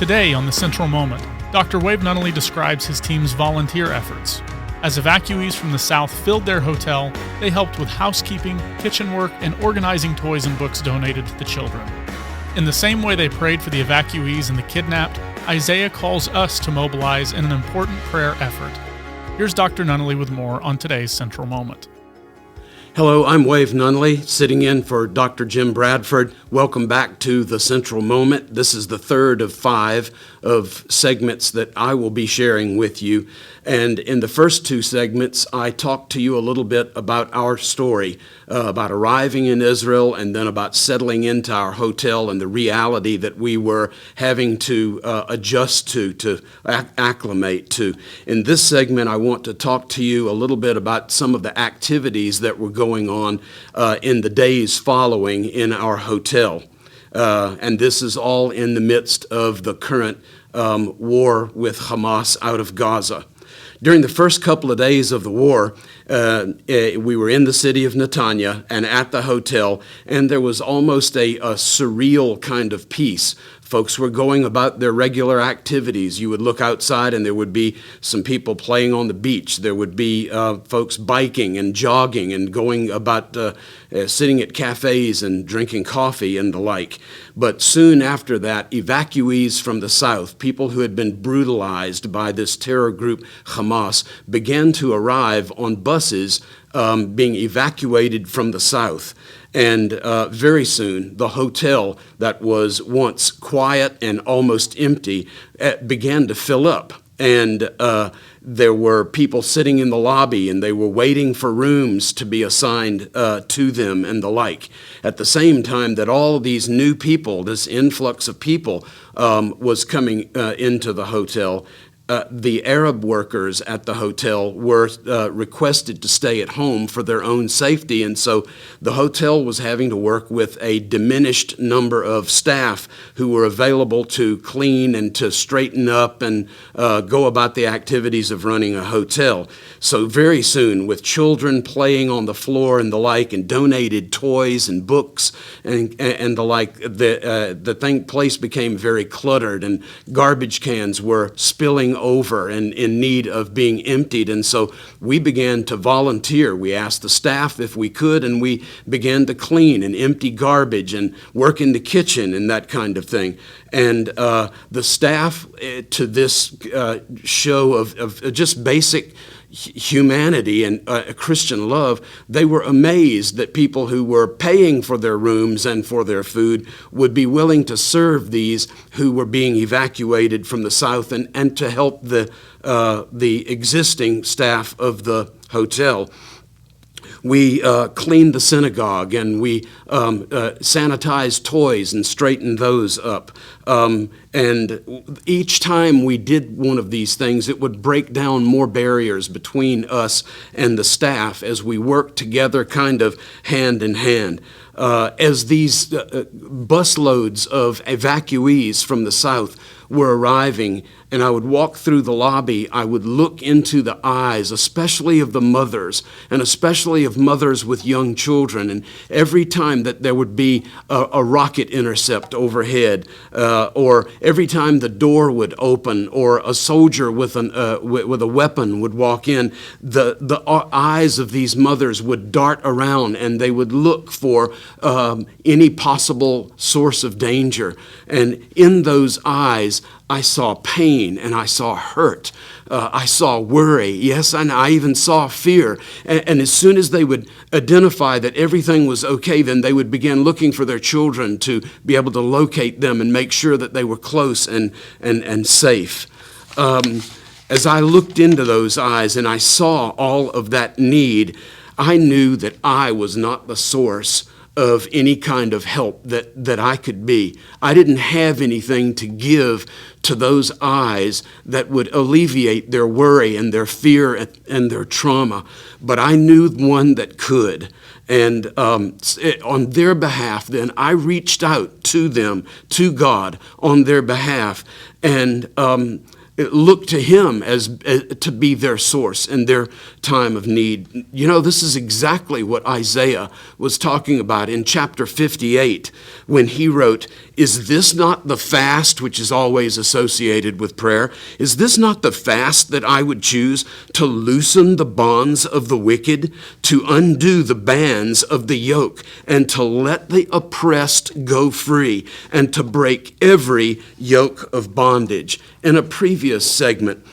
Today on The Central Moment, Dr. Wave Nunnally describes his team's volunteer efforts. As evacuees from the South filled their hotel, they helped with housekeeping, kitchen work, and organizing toys and books donated to the children. In the same way they prayed for the evacuees and the kidnapped, Isaiah calls us to mobilize in an important prayer effort. Here's Dr. Nunnally with more on today's Central Moment. Hello, I'm Wave Nunnally, sitting in for Dr. Jim Bradford. Welcome back to The Central Moment. This is the third of 5 of segments that I will be sharing with you. And in the first 2 segments, I talked to you a little bit about our story, about arriving in Israel and then about settling into our hotel and the reality that we were having to adjust to acclimate to. In this segment, I want to talk to you a little bit about some of the activities that were going on in the days following in our hotel. And this is all in the midst of the current war with Hamas out of Gaza. During the first couple of days of the war, we were in the city of Netanya and at the hotel, and there was almost a surreal kind of peace. Folks were going about their regular activities. You would look outside and there would be some people playing on the beach. There would be folks biking and jogging and going about sitting at cafes and drinking coffee and the like. But soon after that, evacuees from the south, people who had been brutalized by this terror group Hamas, began to arrive on buses being evacuated from the south. And very soon, the hotel that was once quiet and almost empty began to fill up. And there were people sitting in the lobby, and they were waiting for rooms to be assigned to them and the like. At the same time that all of these new people, this influx of people, was coming into the hotel, the Arab workers at the hotel were requested to stay at home for their own safety, and so the hotel was having to work with a diminished number of staff who were available to clean and to straighten up and go about the activities of running a hotel. So very soon, with children playing on the floor and the like, and donated toys and books and the like, the place became very cluttered, and garbage cans were spilling over and in need of being emptied. And so we began to volunteer. We asked the staff if we could, and we began to clean and empty garbage and work in the kitchen and that kind of thing. And the staff to this show of just basic humanity and Christian love, they were amazed that people who were paying for their rooms and for their food would be willing to serve these who were being evacuated from the south and to help the existing staff of the hotel. We cleaned the synagogue, and we sanitized toys and straightened those up. And each time we did one of these things, it would break down more barriers between us and the staff as we worked together kind of hand in hand. As these busloads of evacuees from the south were arriving, and I would walk through the lobby, I would look into the eyes, especially of the mothers, and especially of mothers with young children. And every time that there would be a rocket intercept overhead, or every time the door would open, or a soldier with a weapon would walk in, the eyes of these mothers would dart around, and they would look for any possible source of danger. And in those eyes, I saw pain and I saw hurt. I saw worry, yes, and I even saw fear. And as soon as they would identify that everything was okay, then they would begin looking for their children to be able to locate them and make sure that they were close and safe. As I looked into those eyes and I saw all of that need, I knew that I was not the source of any kind of help that I could be. I didn't have anything to give to those eyes that would alleviate their worry and their fear and their trauma, but I knew one that could. And on their behalf, then, I reached out to them, to God, on their behalf, and look to Him as to be their source in their time of need. You know, this is exactly what Isaiah was talking about in chapter 58 when he wrote, Is this not the fast which is always associated with prayer? Is this not the fast that I would choose to loosen the bonds of the wicked, to undo the bands of the yoke, and to let the oppressed go free, and to break every yoke of bondage? In a previous segment,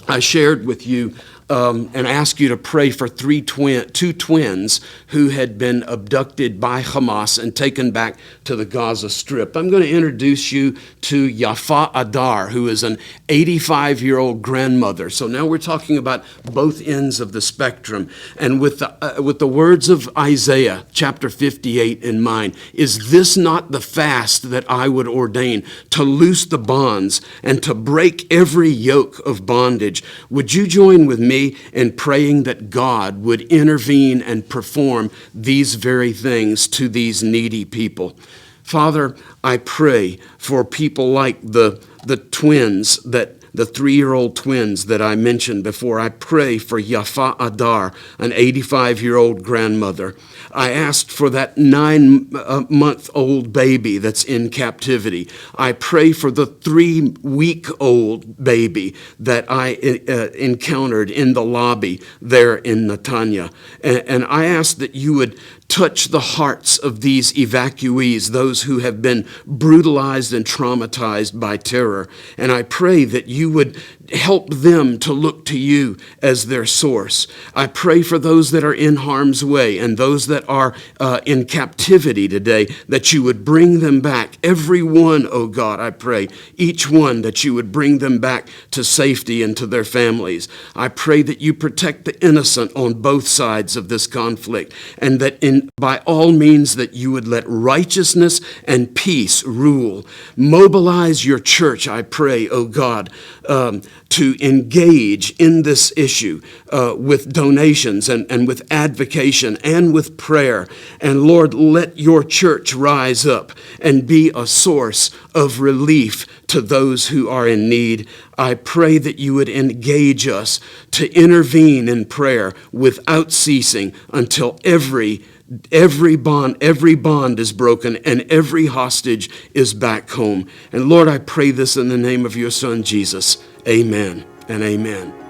I shared with you and asked you to pray for two twins who had been abducted by Hamas and taken back to the Gaza Strip. I'm going to introduce you to Yafa Adar, who is an 85-year-old grandmother. So now we're talking about both ends of the spectrum. And with the words of Isaiah chapter 58 in mind, is this not the fast that I would ordain, to loose the bonds and to break every yoke of bondage? Would you join with me in praying that God would intervene and perform these very things to these needy people? Father, I pray for people like the twins, the 3-year-old twins that I mentioned before. I pray for Yafa Adar, an 85-year-old grandmother. I asked for that 9-month-old baby that's in captivity. I pray for the 3-week-old baby that I encountered in the lobby there in Netanya. And I ask that you would touch the hearts of these evacuees, those who have been brutalized and traumatized by terror. And I pray that you would help them to look to you as their source. I pray for those that are in harm's way and those that are in captivity today, that you would bring them back. Every one, oh God, I pray, each one, that you would bring them back to safety and to their families. I pray that you protect the innocent on both sides of this conflict, and that by all means that you would let righteousness and peace rule. Mobilize your church, I pray, oh God, to engage in this issue with donations and with advocation and with prayer. And Lord, let your church rise up and be a source of relief to those who are in need. I pray that you would engage us to intervene in prayer without ceasing until every bond is broken and every hostage is back home. And Lord, I pray this in the name of your Son, Jesus. Amen and amen.